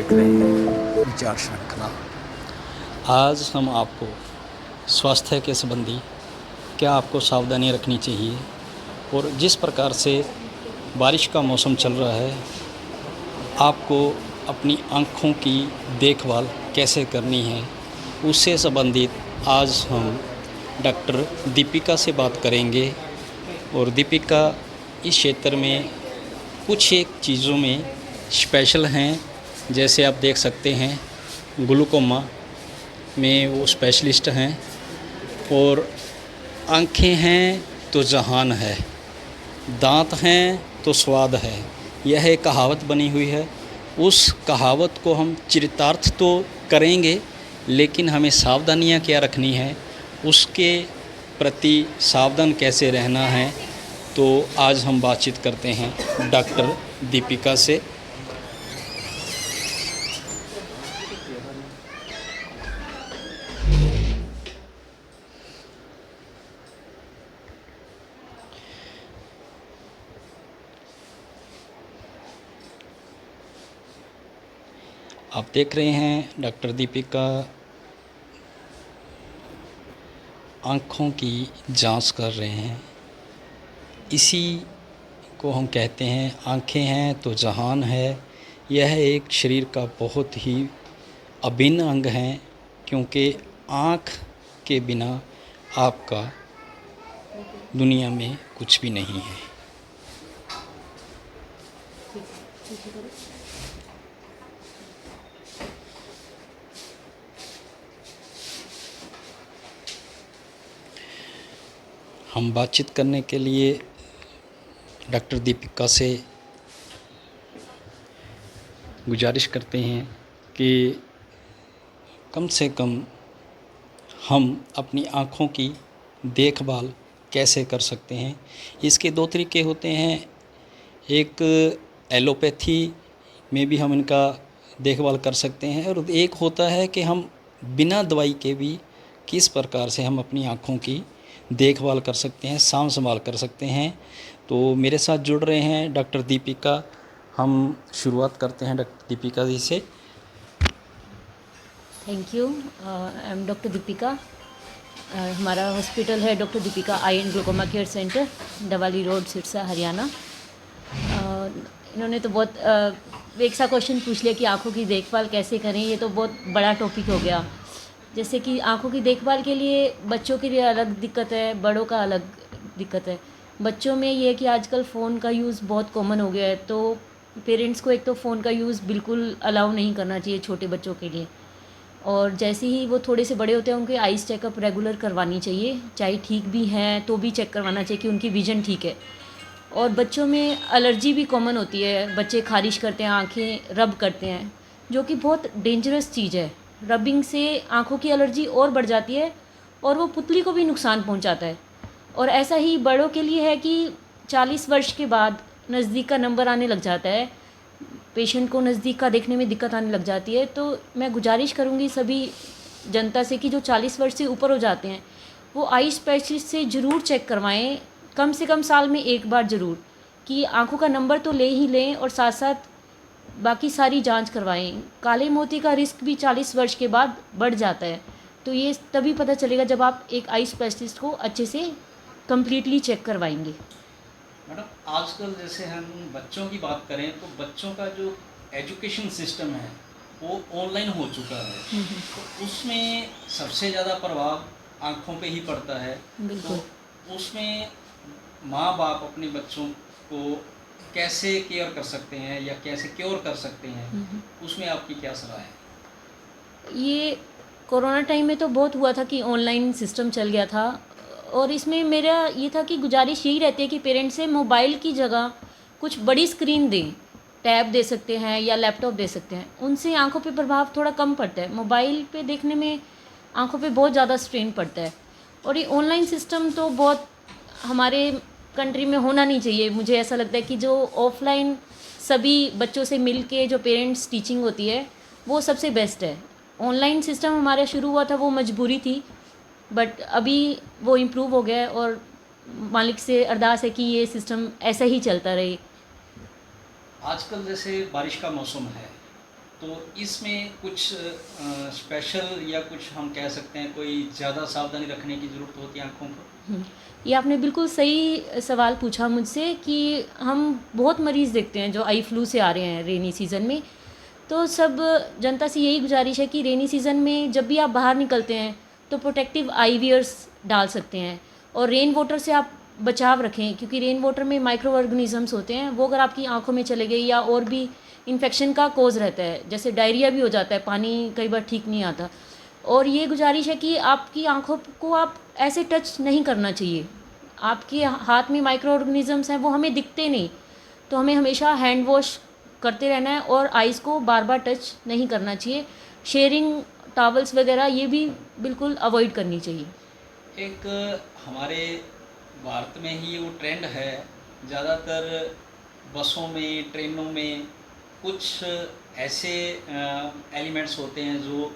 देख रहे हैं विचार श्रृंखला। आज हम आपको स्वास्थ्य के संबंधी क्या आपको सावधानी रखनी चाहिए और जिस प्रकार से बारिश का मौसम चल रहा है आपको अपनी आँखों की देखभाल कैसे करनी है उससे संबंधित आज हम डॉक्टर दीपिका से बात करेंगे। और दीपिका इस क्षेत्र में कुछ एक चीज़ों में स्पेशल हैं, जैसे आप देख सकते हैं ग्लूकोमा में वो स्पेशलिस्ट हैं और आँखें हैं तो जहान है, दांत हैं तो स्वाद है। यह एक कहावत बनी हुई है। उस कहावत को हम चरितार्थ तो करेंगे लेकिन हमें सावधानियां क्या रखनी है, उसके प्रति सावधान कैसे रहना है, तो आज हम बातचीत करते हैं डॉक्टर दीपिका से। आप देख रहे हैं डॉक्टर दीपिका आँखों की जांच कर रहे हैं। इसी को हम कहते हैं आँखें हैं तो जहान है। यह एक शरीर का बहुत ही अभिन्न अंग है, क्योंकि आँख के बिना आपका दुनिया में कुछ भी नहीं है। हम बातचीत करने के लिए डॉक्टर दीपिका से गुजारिश करते हैं कि कम से कम हम अपनी आँखों की देखभाल कैसे कर सकते हैं। इसके दो तरीके होते हैं। एक एलोपैथी में भी हम इनका देखभाल कर सकते हैं और एक होता है कि हम बिना दवाई के भी किस प्रकार से हम अपनी आँखों की देखभाल कर सकते हैं, साँभ संभाल कर सकते हैं। तो मेरे साथ जुड़ रहे हैं डॉक्टर दीपिका। हम शुरुआत करते हैं डॉक्टर दीपिका जी से। Thank you. I am doctor Deepika. हमारा हॉस्पिटल है doctor Deepika eye and glaucoma care centre, Dabwali road, Sirsa, Haryana. इन्होंने तो बहुत एक सा क्वेश्चन पूछ लिया कि आँखों की देखभाल कैसे करें। ये तो बहुत बड़ा टॉपिक हो गया। जैसे कि आँखों की देखभाल के लिए बच्चों के लिए अलग दिक्कत है, बड़ों का अलग दिक्कत है। बच्चों में ये है कि आजकल फ़ोन का यूज़ बहुत कॉमन हो गया है, तो पेरेंट्स को एक तो फ़ोन का यूज़ बिल्कुल अलाउ नहीं करना चाहिए छोटे बच्चों के लिए। और जैसे ही वो थोड़े से बड़े होते हैं उनके आइज़ चेकअप रेगुलर करवानी चाहिए, चाहे ठीक भी हैं तो भी चेक करवाना चाहिए कि उनकी विज़न ठीक है। और बच्चों में एलर्जी भी कॉमन होती है। बच्चे खारिश करते हैं, आँखें रब करते हैं, जो कि बहुत डेंजरस चीज़ है। रबिंग से आँखों की एलर्जी और बढ़ जाती है और वो पुतली को भी नुकसान पहुंचाता है। और ऐसा ही बड़ों के लिए है कि 40 वर्ष के बाद नज़दीक का नंबर आने लग जाता है, पेशेंट को नज़दीक का देखने में दिक्कत आने लग जाती है। तो मैं गुजारिश करूँगी सभी जनता से कि जो 40 वर्ष से ऊपर हो जाते हैं वो आई स्पेशलिस्ट से ज़रूर चेक करवाएं, कम से कम साल में एक बार ज़रूर, कि आँखों का नंबर तो ले ही लें और साथ साथ बाकी सारी जांच करवाएं। काले मोती का रिस्क भी 40 वर्ष के बाद बढ़ जाता है, तो ये तभी पता चलेगा जब आप एक आई स्पेशलिस्ट को अच्छे से कम्प्लीटली चेक करवाएंगे। मैडम, आजकल जैसे हम बच्चों की बात करें तो बच्चों का जो एजुकेशन सिस्टम है वो ऑनलाइन हो चुका है, तो उसमें सबसे ज़्यादा प्रभाव आँखों पे ही पड़ता है। बिल्कुल। तो उसमें माँ बाप अपने बच्चों को कैसे केयर कर सकते हैं या कैसे क्योर कर सकते हैं, उसमें आपकी क्या सलाह है? ये कोरोना टाइम में तो बहुत हुआ था कि ऑनलाइन सिस्टम चल गया था, और इसमें मेरा ये था कि गुजारिश यही रहती है कि पेरेंट्स से मोबाइल की जगह कुछ बड़ी स्क्रीन दें। टैब दे सकते हैं या लैपटॉप दे सकते हैं, उनसे आंखों पे प्रभाव थोड़ा कम पड़ता है। मोबाइल पे देखने में आंखों पे बहुत ज़्यादा स्ट्रेन पड़ता है। और ये ऑनलाइन सिस्टम तो बहुत हमारे कंट्री में होना नहीं चाहिए। मुझे ऐसा लगता है कि जो ऑफलाइन सभी बच्चों से मिल के जो पेरेंट्स टीचिंग होती है वो सबसे बेस्ट है। ऑनलाइन सिस्टम हमारा शुरू हुआ था वो मजबूरी थी, बट अभी वो इम्प्रूव हो गया है और मालिक से अरदास है कि ये सिस्टम ऐसा ही चलता रहे। आजकल जैसे बारिश का मौसम है तो इसमें कुछ स्पेशल या कुछ हम कह सकते हैं कोई ज़्यादा सावधानी रखने की ज़रूरत होती है आँखों पर? ये आपने बिल्कुल सही सवाल पूछा मुझसे कि हम बहुत मरीज़ देखते हैं जो आई फ्लू से आ रहे हैं रेनी सीज़न में। तो सब जनता से यही गुजारिश है कि रेनी सीज़न में जब भी आप बाहर निकलते हैं तो प्रोटेक्टिव आई वियर्स डाल सकते हैं और रेन वाटर से आप बचाव रखें, क्योंकि रेन वाटर में माइक्रो ऑर्गेनिजम्स होते हैं, वो अगर आपकी आंखों में चले गए या और भी इन्फेक्शन का कोज़ रहता है, जैसे डायरिया भी हो जाता है, पानी कई बार ठीक नहीं आता। और ये गुजारिश है कि आपकी आंखों को आप ऐसे टच नहीं करना चाहिए। आपके हाथ में माइक्रो ऑर्गेनिजम्स हैं, वो हमें दिखते नहीं, तो हमें हमेशा हैंड वॉश करते रहना है और आइज़ को बार बार टच नहीं करना चाहिए। शेयरिंग टॉवल्स वगैरह ये भी बिल्कुल अवॉइड करनी चाहिए। एक हमारे भारत में ही वो ट्रेंड है, ज़्यादातर बसों में, ट्रेनों में कुछ ऐसे एलिमेंट्स होते हैं जो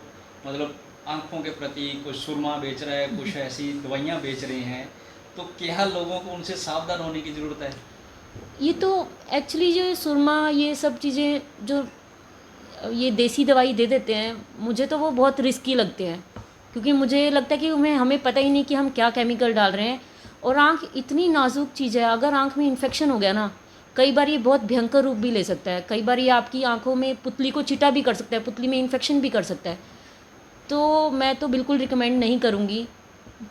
मतलब आँखों के प्रति कुछ सुरमा बेच रहा है, कुछ ऐसी दवाइयाँ बेच रहे हैं, तो क्या लोगों को उनसे सावधान होने की ज़रूरत है? ये तो एक्चुअली जो सुरमा ये सब चीज़ें जो ये देसी दवाई दे देते हैं, मुझे तो वो बहुत रिस्की लगते हैं, क्योंकि मुझे लगता है कि हमें पता ही नहीं कि हम क्या केमिकल डाल रहे हैं। और आँख इतनी नाजुक चीज़ है, अगर आँख में इन्फेक्शन हो गया ना, कई बार ये बहुत भयंकर रूप भी ले सकता है। कई बार ये आपकी आँखों में पुतली को चिटा भी कर सकता है, पुतली में इन्फेक्शन भी कर सकता है। तो मैं तो बिल्कुल रिकमेंड नहीं करूँगी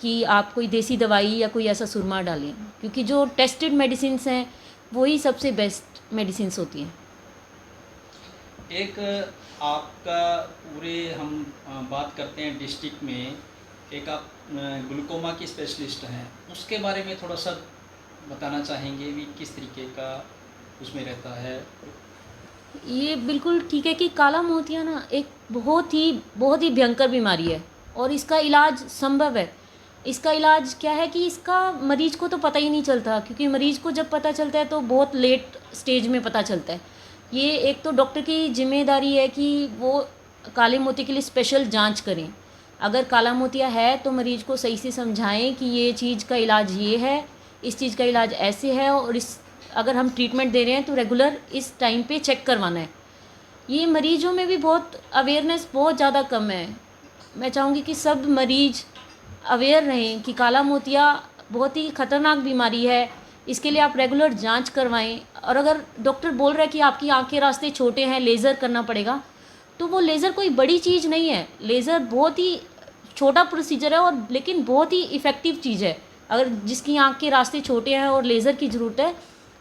कि आप कोई देसी दवाई या कोई ऐसा सुरमा डालें, क्योंकि जो टेस्टेड मेडिसिन्स हैं वही सबसे बेस्ट मेडिसिन्स होती हैं। एक आपका पूरे हम बात करते हैं डिस्ट्रिक्ट में, एक आप ग्लूकोमा की स्पेशलिस्ट हैं, उसके बारे में थोड़ा सा बताना चाहेंगे भी किस तरीके का उसमें रहता है? ये बिल्कुल ठीक है कि काला मोतिया ना एक बहुत ही भयंकर बीमारी है और इसका इलाज संभव है। इसका इलाज क्या है कि इसका मरीज को तो पता ही नहीं चलता, क्योंकि मरीज को जब पता चलता है तो बहुत लेट स्टेज में पता चलता है। ये एक तो डॉक्टर की जिम्मेदारी है कि वो काले मोतिया के लिए स्पेशल जांच करें। अगर काला मोतिया है तो मरीज को सही से समझाएं कि ये चीज़ का इलाज ये है, इस चीज़ का इलाज ऐसे है, और इस अगर हम ट्रीटमेंट दे रहे हैं तो रेगुलर इस टाइम पे चेक करवाना है। ये मरीजों में भी बहुत अवेयरनेस बहुत ज़्यादा कम है। मैं चाहूँगी कि सब मरीज अवेयर रहें कि काला मोतिया बहुत ही ख़तरनाक बीमारी है, इसके लिए आप रेगुलर जांच करवाएं। और अगर डॉक्टर बोल रहा है कि आपकी आँख के रास्ते छोटे हैं, लेज़र करना पड़ेगा, तो वो लेज़र कोई बड़ी चीज़ नहीं है। लेज़र बहुत ही छोटा प्रोसीजर है और लेकिन बहुत ही इफ़ेक्टिव चीज़ है। अगर जिसकी आँख के रास्ते छोटे हैं और लेज़र की ज़रूरत है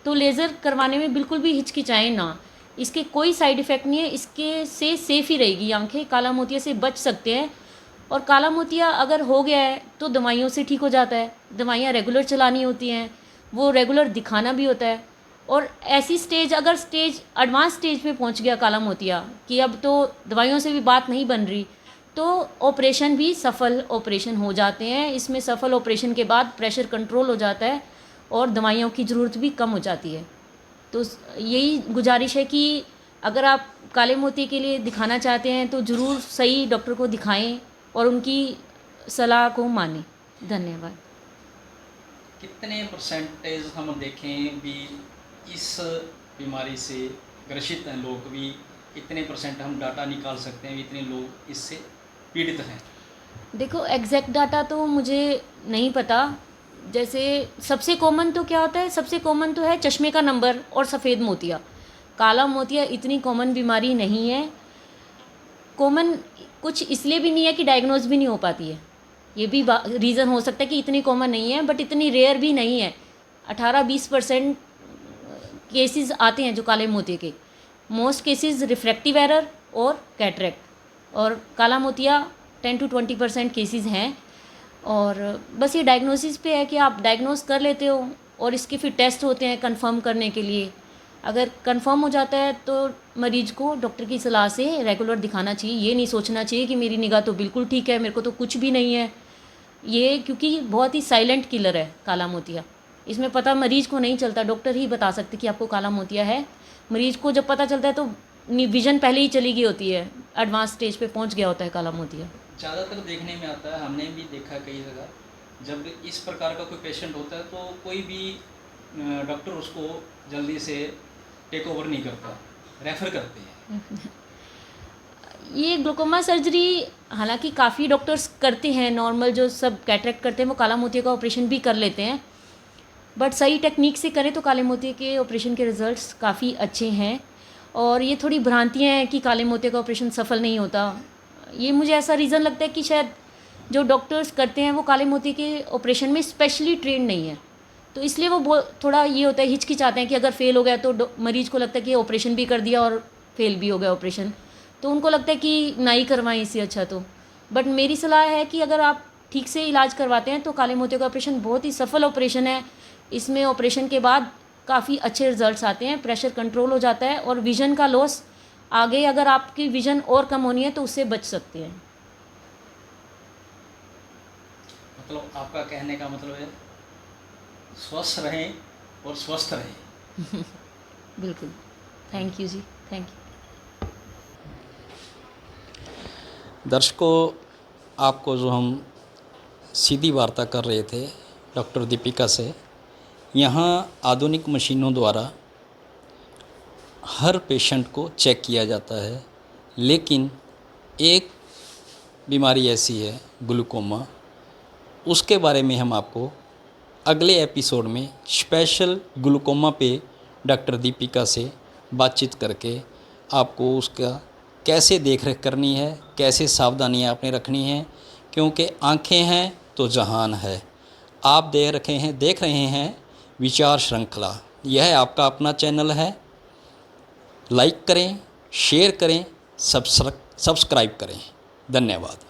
तो लेज़र करवाने में बिल्कुल भी हिचकिचाएं ना। इसके कोई साइड इफ़ेक्ट नहीं है, इसके से सेफ़ ही रहेगी आँखें, काला मोतिया से बच सकते हैं। और काला मोतिया अगर हो गया है तो दवाइयों से ठीक हो जाता है, दवाइयाँ रेगुलर चलानी होती हैं, वो रेगुलर दिखाना भी होता है। और ऐसी स्टेज, अगर स्टेज एडवांस स्टेज पे पहुंच गया काला मोतिया कि अब तो दवाइयों से भी बात नहीं बन रही, तो ऑपरेशन भी सफल ऑपरेशन हो जाते हैं। इसमें सफल ऑपरेशन के बाद प्रेशर कंट्रोल हो जाता है और दवाइयों की ज़रूरत भी कम हो जाती है। तो यही गुजारिश है कि अगर आप काले मोतिया के लिए दिखाना चाहते हैं तो ज़रूर सही डॉक्टर को दिखाएं और उनकी सलाह को मानें। धन्यवाद। कितने परसेंटेज हम देखें भी इस बीमारी से ग्रसित हैं लोग भी, कितने परसेंट हम डाटा निकाल सकते हैं इतने लोग इससे पीड़ित हैं? देखो एग्जैक्ट डाटा तो मुझे नहीं पता। जैसे सबसे कॉमन तो क्या होता है, सबसे कॉमन तो है चश्मे का नंबर और सफ़ेद मोतिया। काला मोतिया इतनी कॉमन बीमारी नहीं है। कॉमन कुछ इसलिए भी नहीं है कि डायग्नोज भी नहीं हो पाती है, ये भी रीज़न हो सकता है कि इतनी कॉमन नहीं है, बट इतनी रेयर भी नहीं है। 18-20% केसेस आते हैं जो काले मोतिया के। मोस्ट केसेस रिफ्रैक्टिव एरर और कैटरेक्ट, और काला मोतिया 10-20% केसेस हैं। और बस ये डायग्नोसिस पे है कि आप डायग्नोस कर लेते हो और इसके फिर टेस्ट होते हैं कंफर्म करने के लिए। अगर कंफर्म हो जाता है तो मरीज को डॉक्टर की सलाह से रेगुलर दिखाना चाहिए। ये नहीं सोचना चाहिए कि मेरी निगाह तो बिल्कुल ठीक है, मेरे को तो कुछ भी नहीं है। ये क्योंकि बहुत ही साइलेंट किलर है काला मोतिया, इसमें पता मरीज को नहीं चलता। डॉक्टर ही बता सकते कि आपको काला मोतिया है। मरीज को जब पता चलता है तो विजन पहले ही चली गई होती है, एडवांस स्टेज पे पहुंच गया होता है काला मोतिया। ज़्यादातर देखने में आता है, हमने भी देखा कई जगह, जब इस प्रकार का कोई पेशेंट होता है तो कोई भी डॉक्टर उसको जल्दी से टेक ओवर नहीं करता, रेफ़र करते हैं। ये ग्लूकोमा सर्जरी हालांकि काफ़ी डॉक्टर्स करते हैं, नॉर्मल जो सब कैटरेक्ट करते हैं वो काला मोतिया का ऑपरेशन भी कर लेते हैं, बट सही टेक्निक से करें तो काले मोतिया के ऑपरेशन के रिजल्ट्स काफ़ी अच्छे हैं। और ये थोड़ी भ्रांतियाँ हैं कि काले मोतिया का ऑपरेशन सफल नहीं होता। ये मुझे ऐसा रीज़न लगता है कि शायद जो डॉक्टर्स करते हैं वो काले मोतिया के ऑपरेशन में स्पेशली ट्रेंड नहीं है, तो इसलिए वो थोड़ा ये होता है, हिचकिचाते हैं कि अगर फेल हो गया तो मरीज़ को लगता है कि ऑपरेशन भी कर दिया और फेल भी हो गया ऑपरेशन, तो उनको लगता है कि ना ही करवाएं इससे अच्छा तो। बट मेरी सलाह है कि अगर आप ठीक से इलाज करवाते हैं तो काले मोतिया का ऑपरेशन बहुत ही सफल ऑपरेशन है। इसमें ऑपरेशन के बाद काफ़ी अच्छे रिजल्ट्स आते हैं, प्रेशर कंट्रोल हो जाता है और विज़न का लॉस, आगे अगर आपकी विज़न और कम होनी है तो उससे बच सकते हैं। मतलब आपका कहने का मतलब है स्वस्थ रहें और स्वस्थ रहें। बिल्कुल, thank you ji, thank you. दर्शकों, आपको जो हम सीधी वार्ता कर रहे थे डॉक्टर दीपिका से, यहाँ आधुनिक मशीनों द्वारा हर पेशेंट को चेक किया जाता है, लेकिन एक बीमारी ऐसी है ग्लूकोमा, उसके बारे में हम आपको अगले एपिसोड में स्पेशल ग्लूकोमा पे डॉक्टर दीपिका से बातचीत करके आपको उसका कैसे देख रेख करनी है, कैसे सावधानियाँ आपने रखनी है, क्योंकि आँखें हैं तो जहान है। आप देख रहे हैं विचार श्रृंखला। यह आपका अपना चैनल है। लाइक करें, शेयर करें, सब्सक्राइब करें। धन्यवाद।